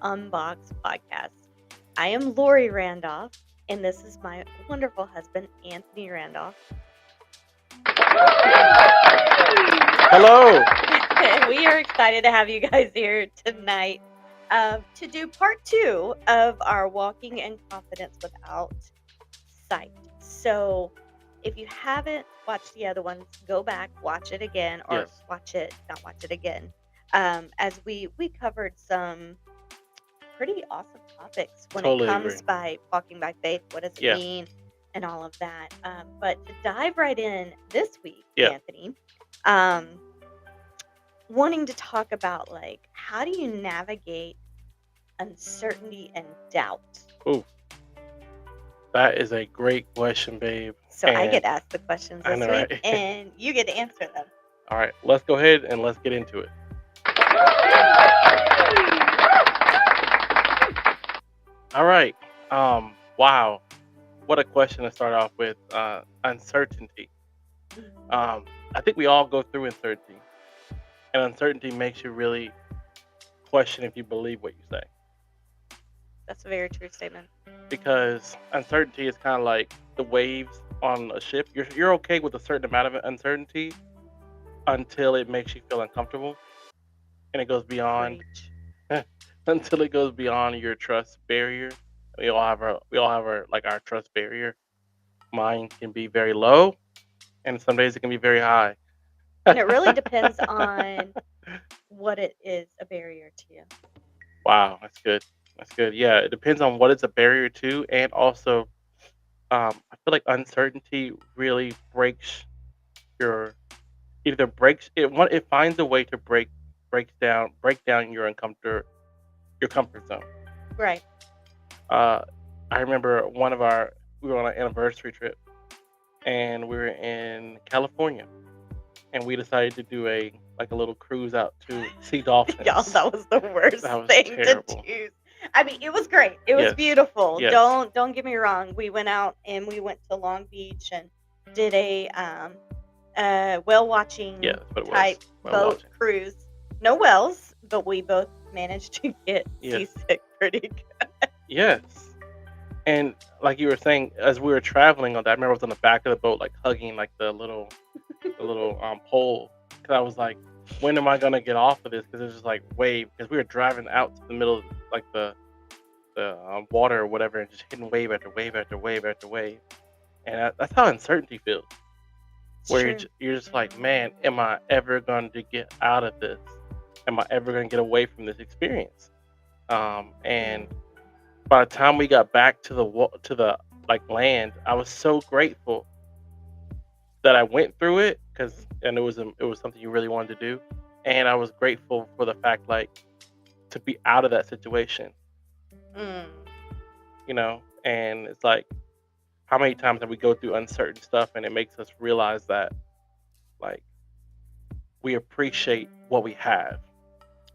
Unboxed podcast. I am Lori Randolph, and this is my wonderful husband, Anthony Randolph. Hello. We are excited to have you guys here tonight to do part 2 of our Walking in Confidence Without Sight. So, if you haven't watched the other ones, go back, watch it again, or Yes, not watch it again. As we covered some pretty awesome topics when it totally agree. comes by walking by faith. What does it Yeah, mean, and all of that. But to dive right in this week, yeah. Anthony, um, wanting to talk about like how do you navigate uncertainty and doubt? Ooh, that is a great question, babe. So I And get asked the questions I this know, week, right? and you get to answer them. All right, let's go ahead and let's get into it. All right. Wow, what a question to start off with. Uncertainty. I think we all go through uncertainty, and uncertainty makes you really question if you believe what you say, That's a very true statement. because uncertainty is kind of like the waves on a ship. You're okay with a certain amount of uncertainty until it makes you feel uncomfortable, and it goes beyond Preach. until it goes beyond your trust barrier. We all have our like our trust barrier. Mine can be very low, and some days it can be very high. And it really depends on what it is a barrier to you. Wow, that's good. That's good. Yeah, it depends on what it's a barrier to, and also, I feel like uncertainty really your breaks it. It finds a way to break down your comfort zone. Right. Uh, I remember we were on an anniversary trip, and we were in California, and we decided to do a little cruise out to see Y'all, dolphins. that was the worst That was thing to terrible. choose. I mean, it was great. It was Yes, beautiful. yes, Don't get me wrong. We went out and we went to Long Beach and did a whale yeah, watching that's what it type was. Well, boat watching. cruise. No whales, but we both managed to get Yes, seasick pretty good. yes. And like you were saying, as we were traveling on that, I remember I was on the back of the boat, like hugging like the little pole, because I was like, when am I gonna get off of this? Because it was just like wave, because we were driving out to the middle of like the water or whatever, and just hitting wave after wave after wave after wave, and that's how uncertainty feels. It's Where true. you're just like, man, am I ever going to get out of this? Am I ever going to get away from this experience? And by the time we got back to the like land, I was so grateful that I went through it, and it was something you really wanted to do, and I was grateful for the fact, like, to be out of that situation, Mm. and it's like, how many times have we go through uncertain stuff, and it makes us realize that, like, we appreciate what we have,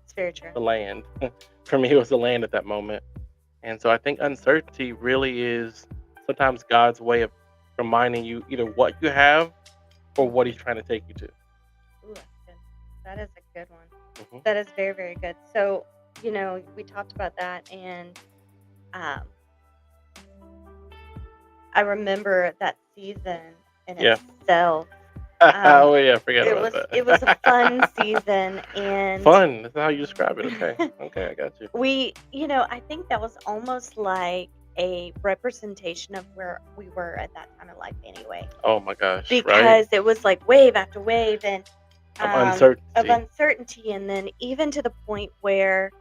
It's very true. the land. For me, it was the land at that moment. And so I think uncertainty really is sometimes God's way of reminding you either what you have or what He's trying to take you to. Ooh, that's good. That is a good one. Hmm. That is very, very good. So, we talked about that, and um, I remember that season in Yeah. itself. Oh yeah, I forgot It about was it was a fun that. season, and Fun. That's how you describe it. Okay. Okay, I got you. I think that was almost like a representation of where we were at that time in life anyway, Oh my gosh. Right. because it was like wave after wave and Of of uncertainty. uncertainty, and then even to the point where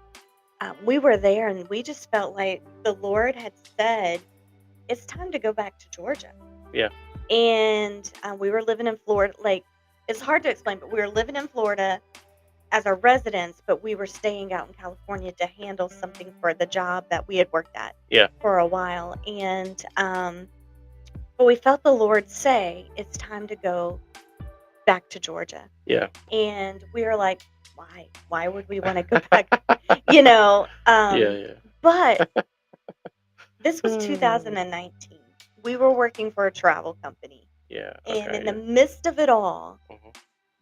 we were there and we just felt like the Lord had said, it's time to go back to Georgia. Yeah. And we were living in Florida. Like, it's hard to explain, but we were living in Florida as our residents, but we were staying out in California to handle something for the job that we had worked at Yeah. for a while. And, but we felt the Lord say, it's time to go back to Georgia. Yeah. And we were like, why? Why would we want to go back? You know, Yeah. but this was Yeah. 2019. We were working for a travel company. Yeah. And in Okay. the Yeah. midst of it all, Hmm.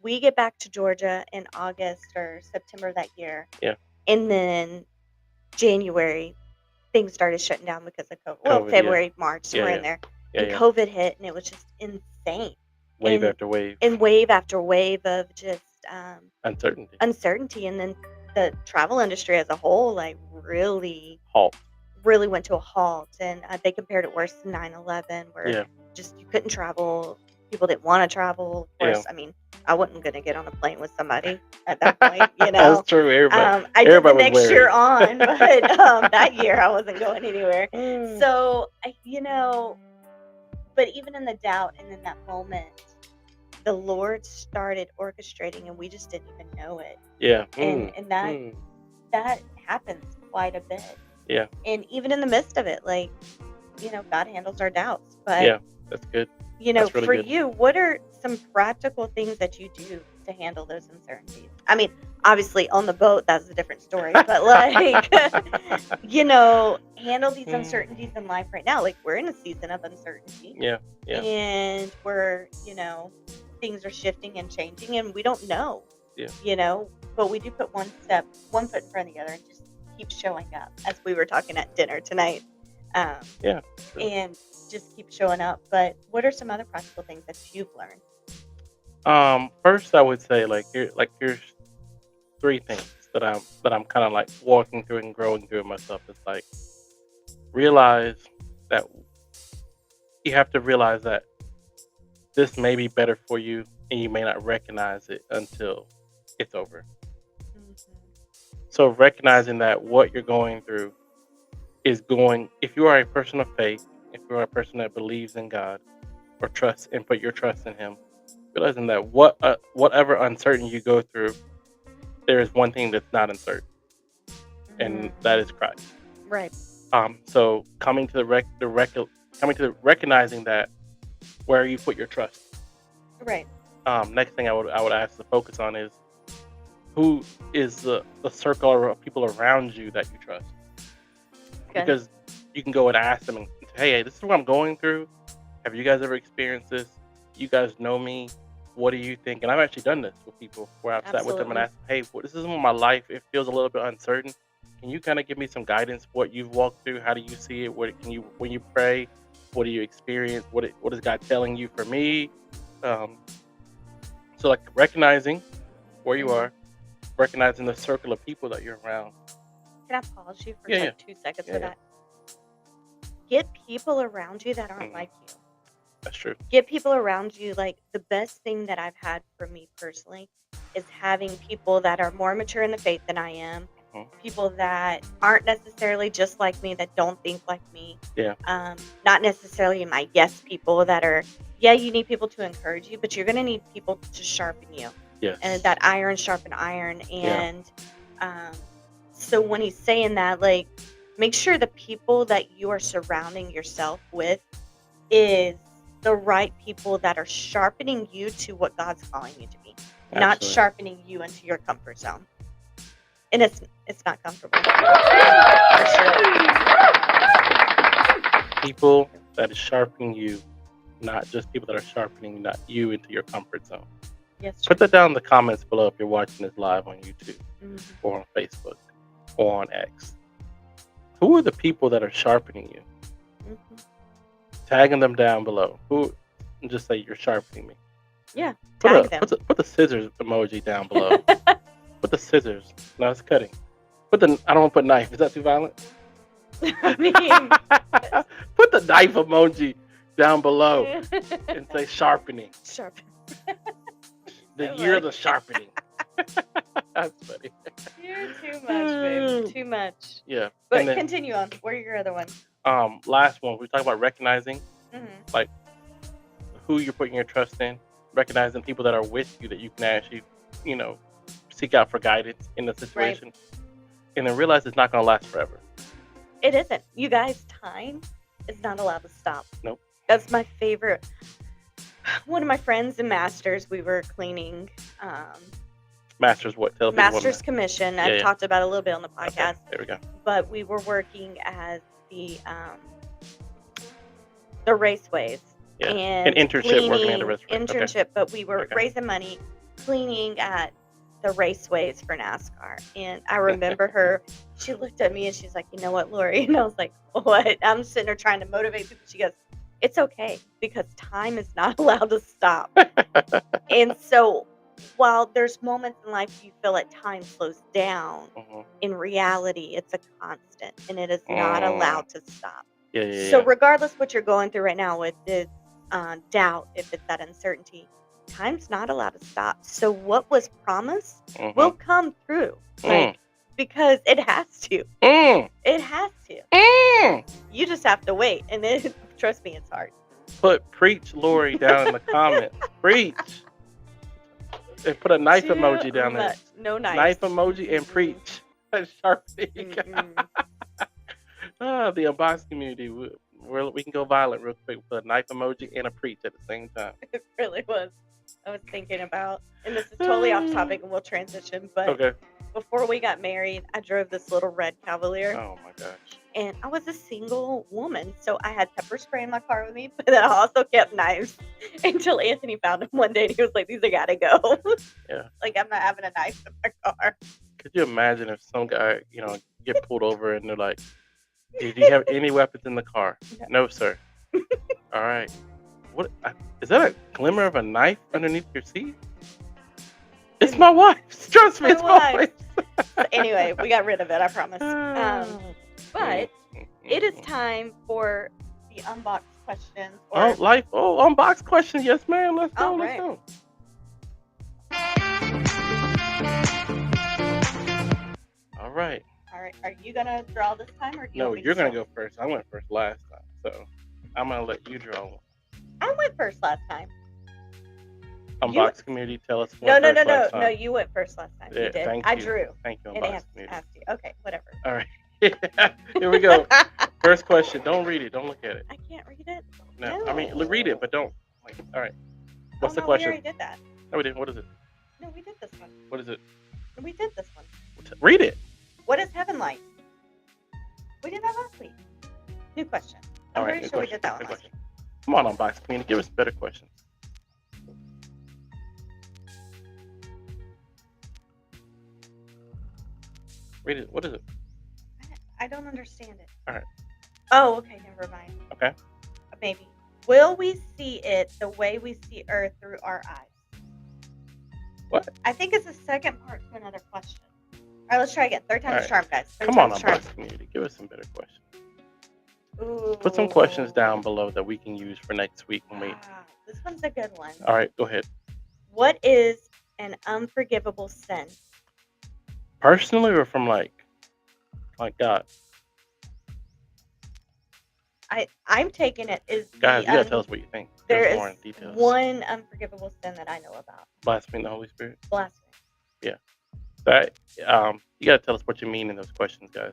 we get back to Georgia in August or September that year. Yeah. And then January, things started shutting down because of COVID. Well, COVID, yeah. February, March, Yeah, somewhere in yeah. there. Yeah, And yeah. COVID hit, and it was just insane. Wave And after wave. wave after wave of just Uncertainty. uncertainty. And then the travel industry as a whole, like, Halt. really went to a halt. And they compared it worse to 9/11, where Yeah. just you couldn't travel. People didn't want to travel. Of Yeah. course, I mean, I wasn't going to get on a plane with somebody at that point, That's true. Everybody. I did the Everybody was next year wary. on, but that year I wasn't going anywhere. So, but even in the doubt and in that moment, the Lord started orchestrating, and we just didn't even know it. Yeah. And that happens quite a bit. Yeah. And even in the midst of it, like, God handles our doubts. But Yeah, that's good. That's really for good. you, what are some practical things that you do to handle those uncertainties? I mean, obviously on the boat, that's a different story, but like, handle these uncertainties in life right now. Like, we're in a season of uncertainty. Yeah. Yeah. And we're, things are shifting and changing, and we don't know. Yeah. But we do put one foot in front of the other, and just keep showing up, as we were talking at dinner tonight. Yeah. And just keep showing up. But what are some other practical things that you've learned? First I would say here's three things that I'm kind of like walking through and growing through myself. It's like realize that you have to realize that this may be better for you, and you may not recognize it until it's over. So recognizing that what you're going through is if you are a person of faith, if you are a person that believes in God or trusts and put your trust in Him, realizing that whatever uncertainty you go through, there is one thing that's not uncertain, and that is Christ. Right. So coming to recognizing that where you put your trust. Right. Next thing I would ask to focus on is who is the circle of people around you that you trust. Good. Because you can go and ask them and say, hey, this is what I'm going through. Have you guys ever experienced this? You guys know me. What do you think? And I've actually done this with people where I've sat with them and asked, hey, this is my life. It feels a little bit uncertain. Can you kind of give me some guidance? What you've walked through? How do you see it? When you pray, what do you experience? What is God telling you for me? So like recognizing where you are, recognizing the circle of people that you're around. Can I pause you for 2 seconds for that? Get people around you that aren't like you. That's true. Get people around you. Like, the best thing that I've had for me personally is having people that are more mature in the faith than I am. People that aren't necessarily just like me, that don't think like me. Yeah. Not necessarily my yes people that are, you need people to encourage you, but you're going to need people to sharpen you. Yes. And that iron sharpen iron. And so when he's saying that, like, make sure the people that you are surrounding yourself with is the right people that are sharpening you to what God's calling you to be. Absolutely. Not sharpening you into your comfort zone. And it's not comfortable. People that is sharpening you, not just people that are sharpening not you into your comfort zone. Yes. Put that down in the comments below if you're watching this live on YouTube or on Facebook or on X. Who are the people that are sharpening you? Tagging them down below. And just say you're sharpening me. Yeah. Tag them. Put the scissors emoji down below. Put the scissors. No, it's cutting. I don't want to put knife. Is that too violent? I mean, put the knife emoji down below and say sharpening. Sharpen. The year of the sharpening. That's funny. You're too much, babe. Too much. Yeah. But continue on. What are your other ones? Last one. We talked about recognizing, like, who you're putting your trust in. Recognizing people that are with you that you can actually, seek out for guidance in the situation. Right. And then realize it's not going to last forever. It isn't. You guys, time is not allowed to stop. Nope. That's my favorite. One of my friends in Masters, we were cleaning. Masters what? Masters Commission. I've talked about it a little bit on the podcast. Okay, there we go. But we were working as the raceways. Yeah. And an internship working at a restaurant. Internship, but we were raising money, cleaning at the raceways for NASCAR. And I remember her, she looked at me and she's like, you know what, Lori? And I was like, what? I'm sitting there trying to motivate people. She goes, it's okay because time is not allowed to stop. And so while there's moments in life you feel like time slows down, Mhm. in reality, it's a constant and it is not Mm. allowed to stop. Yeah. So regardless what you're going through right now with this doubt, if it's that uncertainty, time's not allowed to stop. So what was promised will Mhm. come through, Mm. like because it has to. Mm. It has to. Mm. You just have to wait, and it, trust me, it's hard. Preach Lori down in the comments. Preach. And put a knife Too emoji down there. much. No knife. Knife emoji and Mm-mm. preach. Sharpie. Mm-mm. The Unboxed community. We can go violent real quick. Put a knife emoji and a preach at the same time. It really was. I was thinking about, and this is totally off topic, and we'll transition. But Okay. before we got married, I drove this little red Cavalier. Oh my gosh. And I was a single woman, so I had pepper spray in my car with me, but then I also kept knives until Anthony found them one day and he was like, these are gotta go. Yeah. Like, I'm not having a knife in my car. Could you imagine if some guy, get pulled over and they're like, did you have any weapons in the car? No, sir. All right. What is that? A glimmer of a knife underneath your seat? It's my wife. Trust me, it's my wife. So anyway, we got rid of it, I promise. But it is time for the unboxed questions. Unboxed questions. Yes, ma'am. Let's go. All Let's right. go. All right. All right. Are you gonna draw this time, or do you No, want me you're gonna start? go first. I went first last time, so I'm gonna let you draw one. I went first last time. Unboxed community, tell us. No. Last time. No, you went first last time. Yeah, You did. thank I you. drew. Thank you, And Unboxed community. asked you. Okay, whatever. All right. Here we go. First question. Don't read it. Don't look at it. I can't read it. No. I mean, read it, but don't. All right. What's the no, question? We already did that. No, we didn't. What is it? No, we did this one. What is it? We did this one. Read it. What is heaven like? We did that last week. New question. I'm All right. pretty sure we did that one last week. Come on, Unboxed community. Give us better questions. Read it. What is it? I don't understand it. All right. Oh, okay. Never mind. Okay. Maybe. Will we see it the way we see Earth through our eyes? What? I think it's the second part to another question. All right, let's try again. Third time's the charm, guys. Come on, Unboxed community. Give us some better questions. Ooh. Put some questions down below that we can use for next week when we. This one's a good one. All right, go ahead. What is an unforgivable sin? Personally, or from like God? I'm taking it is guys. You gotta tell us what you think. There more is details. one unforgivable sin that I know about. Blaspheming the Holy Spirit. Blasphemy. Yeah. That you gotta tell us what you mean in those questions, guys.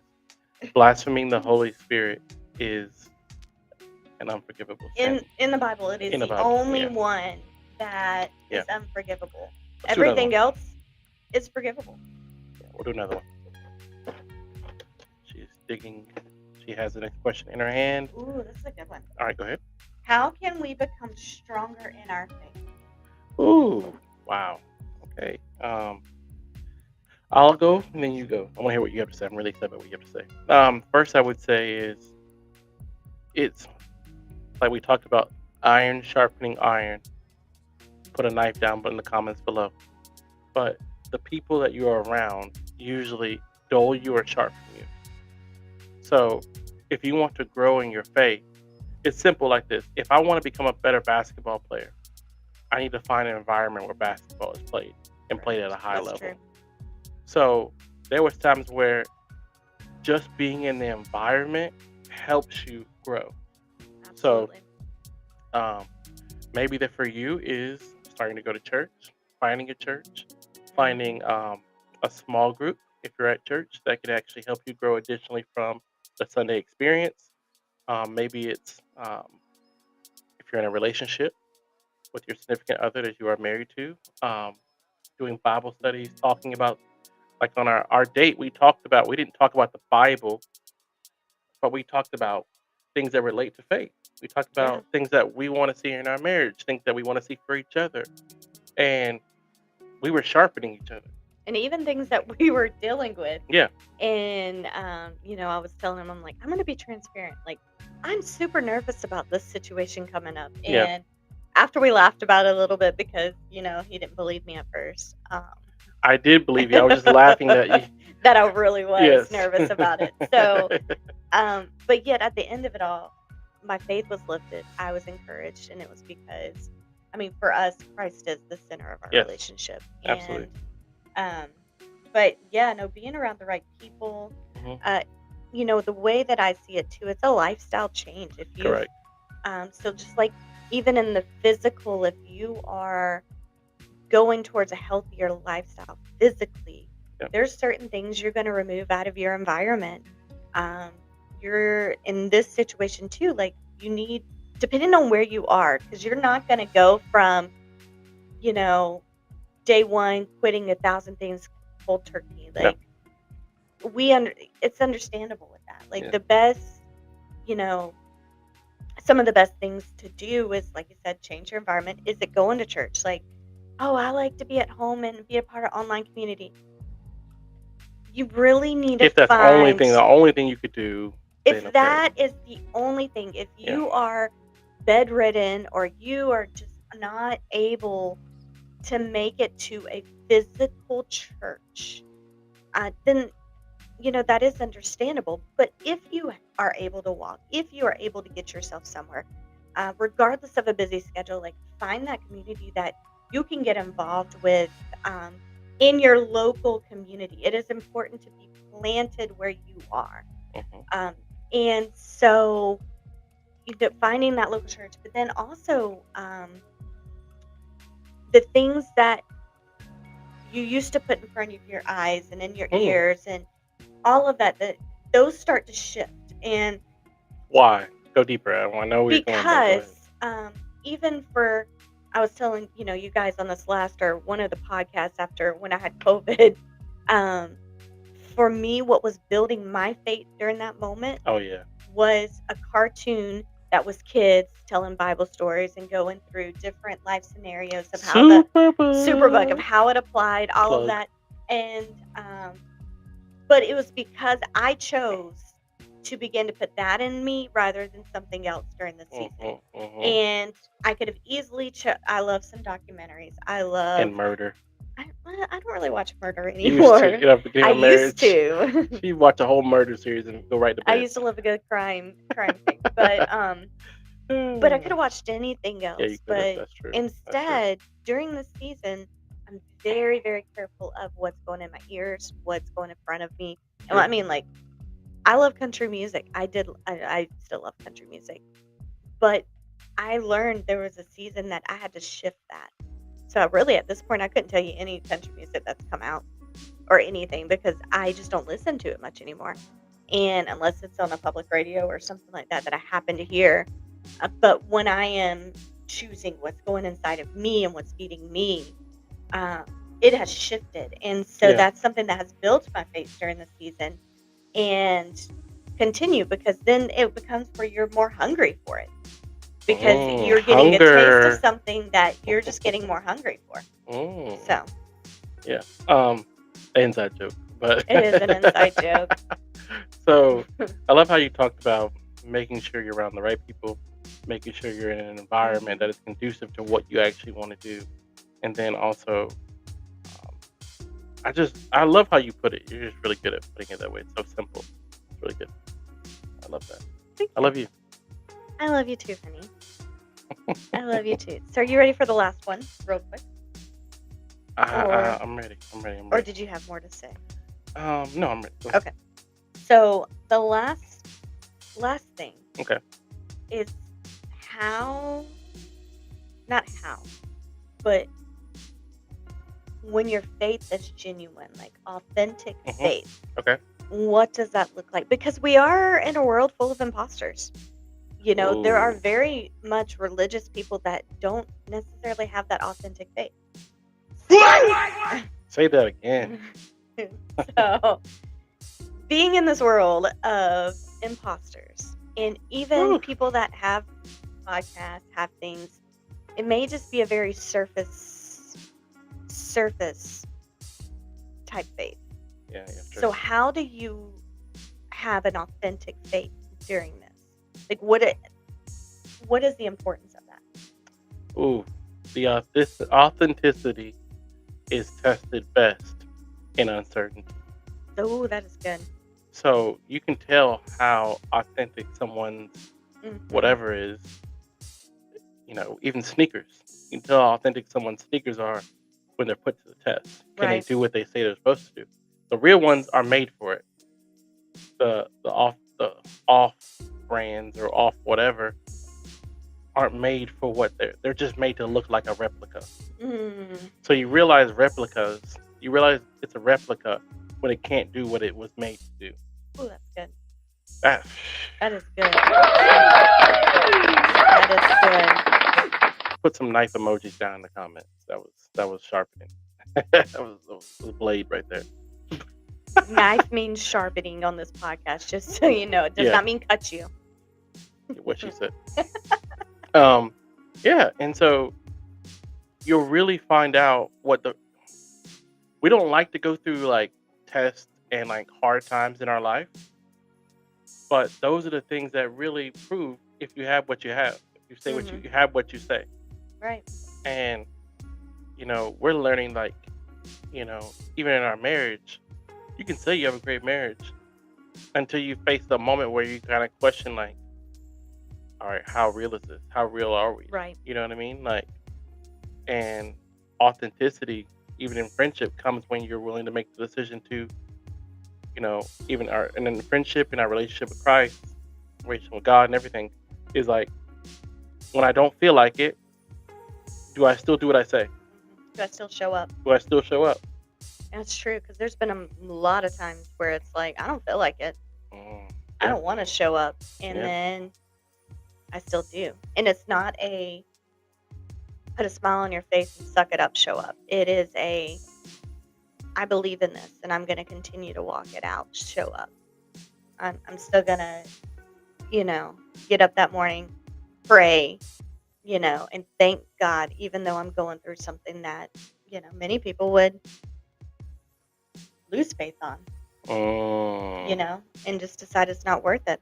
Blaspheming the Holy Spirit is an unforgivable sin. In the Bible, it is the only one that is unforgivable. Everything else is forgivable. Yeah, we'll do another one. She's digging. She has the next question in her hand. Ooh, this is a good one. All right, go ahead. How can we become stronger in our faith? Ooh, wow. Okay. I'll go and then you go. I want to hear what you have to say. I'm really excited about what you have to say. First, I would say is it's like we talked about iron sharpening iron. Put a knife down in the comments below. But the people that you are around usually dull you or sharpen you. So if you want to grow in your faith, it's simple like this. If I want to become a better basketball player, I need to find an environment where basketball is played and played at a high level. True. So there was times where just being in the environment helps you grow. Absolutely. So maybe that for you is starting to go to church, finding a church, finding a small group if you're at church that could actually help you grow additionally from the Sunday experience. Maybe it's if you're in a relationship with your significant other that you are married to, doing Bible studies, talking about, like on our date, we didn't talk about the Bible, but we talked about things that relate to faith. We talked about things that we want to see in our marriage, things that we want to see for each other. And we were sharpening each other. and even things that we were dealing with. Yeah. And, I was telling him, I'm like, I'm going to be transparent. Like, I'm super nervous about this situation coming up. Yeah. And after we laughed about it a little bit because, he didn't believe me at first, I did believe you. I was just laughing that you. that I really was Yes. nervous about it. So, but yet at the end of it all, my faith was lifted. I was encouraged. And it was because, for us, Christ is the center of our Yes. relationship. Absolutely. And, but yeah, no, being around the right people, Hmm. the way that I see it too, it's a lifestyle change. If you've, Correct. so just like even in the physical, if you are going towards a healthier lifestyle physically, Yeah. there's certain things you're going to remove out of your environment. Um, you're in this situation too, like you need, depending on where you are, because you're not going to go from, you know, day one quitting 1,000 things cold turkey. No. Like we under, it's understandable with that. Like Yeah. the best, you know, some of the best things to do is, like you said, change your environment. Is it going to church? Like, oh, I like to be at home and be a part of online community. You really need to If that's find, the only thing you could do, then if okay. that is the only thing, if Yeah. you are bedridden or you are just not able to make it to a physical church, then that is understandable. But if you are able to walk, if you are able to get yourself somewhere, regardless of a busy schedule, like find that community that you can get involved with, um, in your local community. It is important to be planted where you are. Hmm. Um, and so finding that local church, but then also the things that you used to put in front of your eyes and in your Mm. ears and all of that, those start to shift. And Why? Go deeper. I know where you're going, but go ahead. because even for, I was telling you guys on this last or one of the podcasts after when I had COVID, um, for me, what was building my faith during that moment Oh yeah. was a cartoon that was kids telling Bible stories and going through different life scenarios of how the superbook of Superbug how it applied, all of plug. that. And but it was because I chose to begin to put that in me rather than something else during the season. Hmm. Hmm. And I could have easily I love some documentaries. And murder. I don't really watch murder Used to, anymore. you know, beginning I of used marriage. to. She watch a whole murder series and go right to I bed. used to love a good crime thing. But I could have watched anything Yeah, you else. could have. But That's true. That's true. instead, during the season, I'm very, very careful of what's going in my ears, what's going in front of me. And True. I mean, like, I love country music. I still love country music. But I learned there was a season that I had to shift that. So really, at this point, I couldn't tell you any country music that's come out or anything because I just don't listen to it much anymore. And unless it's on a public radio or something like that that I happen to hear, but when I am choosing what's going inside of me and what's feeding me, um, it has shifted. And so Yeah. that's something that has built my faith during the season and continue because then it becomes where you're more hungry for it because you're getting a taste of Hunger. something that you're just getting more hungry for. Mm. So Yeah. Inside joke, but it is an inside joke. so I love how you talked about making sure you're around the right people, making sure you're in an environment that is conducive to what you actually want to do, and then also, um, I love how you put it. You're just really good at putting it that way. It's so simple. It's really good. I love that. Thank I you. love you. I love you too, honey. I love you too. So are you ready for the last one, real quick? Or I'm ready. I'm ready. I'm or ready. did you have more to say? No, I'm ready. Go ahead. Okay. So the last thing Okay. is how, not how, but when your faith is genuine, like authentic Mhm. faith, Okay. what does that look like? Because we are in a world full of imposters. There are Ooh. very much religious people that don't necessarily have that authentic faith. Say that again. So, being in this world of imposters and even Whew. people that have podcasts, have things, it may just be a very surface type faith. Yeah, yeah, So true. how do you have an authentic faith during this? Like, what is the importance of that? Ooh, the authenticity is tested best in uncertainty. Oh, that is good. So you can tell how authentic someone's Hmm. whatever is, even sneakers. You can tell how authentic someone's sneakers are when they're put to the test. Can they Right. do what they say they're supposed to do? The real ones are made for it. The off brands or off whatever aren't made for what they're just made to look like a replica. Mm. So you realize it's a replica when it can't do what it was made to do. Oh, that's good. That That is good. That is put some knife emojis down in the comments. That was sharpening. that was a blade right there. good. Knife means sharpening on this podcast, just so you know. It does Yeah, not mean cut you. what she said. Um, yeah, and so you'll really find out what the we don't like to go through like tests and like hard times in our life, but those are the things that really prove if you have what you have. If you say what you, Hmm. you have what you say. Right. And we're learning like, even in our marriage, you can say you have a great marriage until you face the moment where you kind of question like, all right, how real is this? How real are we? Right. You know what I mean? Like, and authenticity, even in friendship, comes when you're willing to make the decision to, even and in friendship, in our relationship with Christ, relationship with God, and everything, is like when I don't feel like it, do I still do what I say? Do I still show up? Do I still show up? That's true, because there's been a lot of times where it's like, I don't feel like it. I Yeah, don't want to show up. And yeah. then I still do. And it's not a put a smile on your face and suck it up, show up. It is I believe in this and I'm going to continue to walk it out, show up. I'm still going to, you know, get up that morning, pray, and thank God, even though I'm going through something that, many people would lose faith on, Mm, and just decide it's not worth it.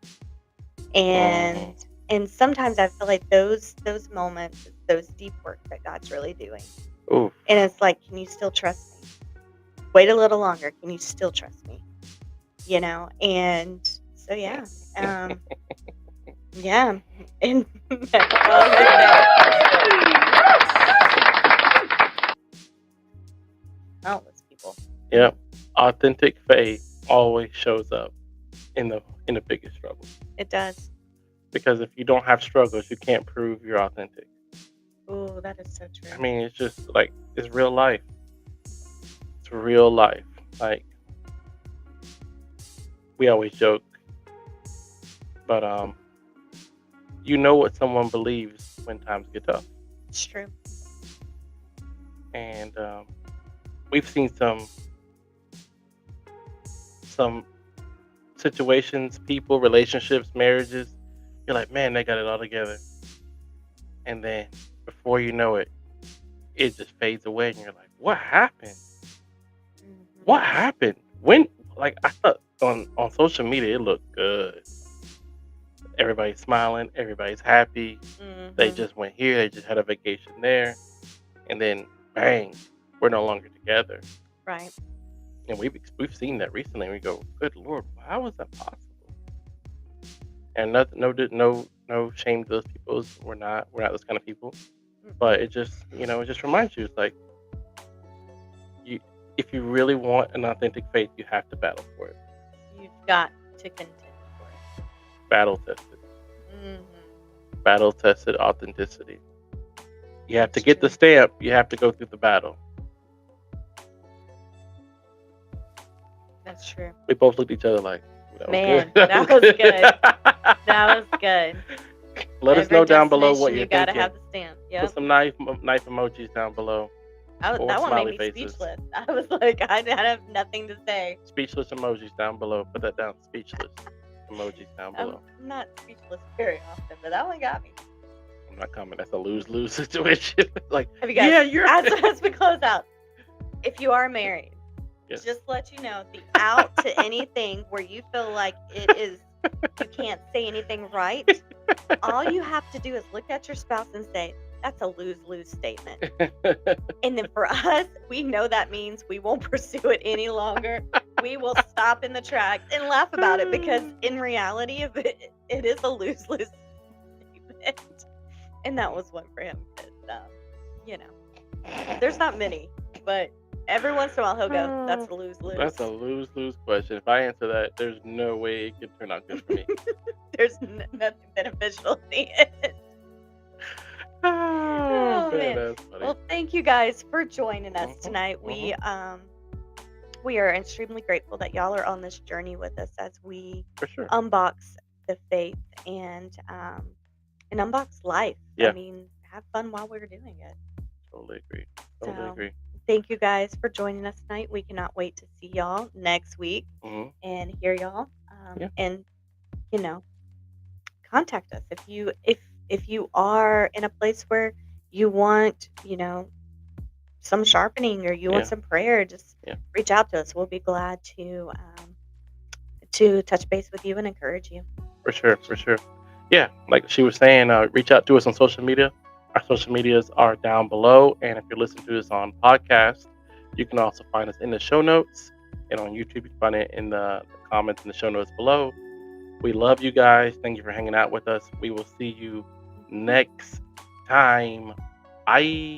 mm. And and sometimes I feel like those moments, those deep work that God's really doing. Ooh, And it's like, can you still trust me? Wait a little longer. Can you still trust me? And so yeah. Um yeah. And that's all I say. Countless people. yeah. Authentic faith always shows up in the biggest struggle. It does. Because if you don't have struggles, you can't prove you're authentic. Oh, that is so true. I mean, it's just like it's real life. It's real life. Like we always joke, but you know what someone believes when times get tough, It's true. and we've seen some situations, people, relationships, marriages. You're like, man, they got it all together, and then before you know it, it just fades away, and you're like, what happened? What Hmm. happened? When? Like I thought on social media, it looked good. Everybody's smiling, everybody's happy. They Hmm. just went here, they just had a vacation there, and then bang, we're no longer together. Right. And we've seen that recently. And we go, good lord, how is that possible? And nothing, no shame to those people. We're not those kind of people. But Mm-mm. it just reminds you, it's like you, if you really want an authentic faith, you have to battle for it. You've got to contend for Battle tested, it. battle tested authenticity. You have to That's get the true. stamp. You have to go through the battle. That's true. We both looked at each other like, that was good. Man, that was good. That was good. Let us Every know down below what destination, you're you gotta thinking. have the stamp. Put Yep. some knife emojis down below or That one made smiley me faces. speechless. I was like, I have nothing to say. Speechless emojis down below. Put that down. Speechless emojis down I'm below. not speechless very often, but that one got me. I'm not coming. That's a lose-lose situation. Like, Have you guys, yeah, you're. as we close out, if you are married, Yes. Just to let you know, the out to anything where you feel like it is, you can't say anything right, all you have to do is look at your spouse and say, that's a lose-lose statement. And then for us, we know that means we won't pursue it any longer. We will stop in the tracks and laugh about it because in reality, of it, it is a lose-lose statement. And that was one for him because, you know, there's not many, but every once in a while he'll go, that's a lose-lose. That's a lose-lose question. If I answer that, there's no way it could turn out good for me. There's nothing beneficial at the end. Oh, man, man. that's funny. Well, thank you guys for joining us Mhm, tonight. We are extremely grateful that y'all are on this journey with us as we For sure. unbox the faith and unbox life. Yeah. I mean, have fun while we're doing it. Totally agree. Totally So, agree. thank you guys for joining us tonight. We cannot wait to see y'all next week hmm and hear y'all. Yeah. And you know, contact us if you are in a place where you want, some sharpening or you want Yeah. some prayer, just Yeah. reach out to us. We'll be glad to touch base with you and encourage you. For sure. For sure. Yeah. Like she was saying, reach out to us on social media. Our social medias are down below. And if you're listening to this on podcast, you can also find us in the show notes. And on YouTube, you can find it in the comments in the show notes below. We love you guys. Thank you for hanging out with us. We will see you next time. Bye.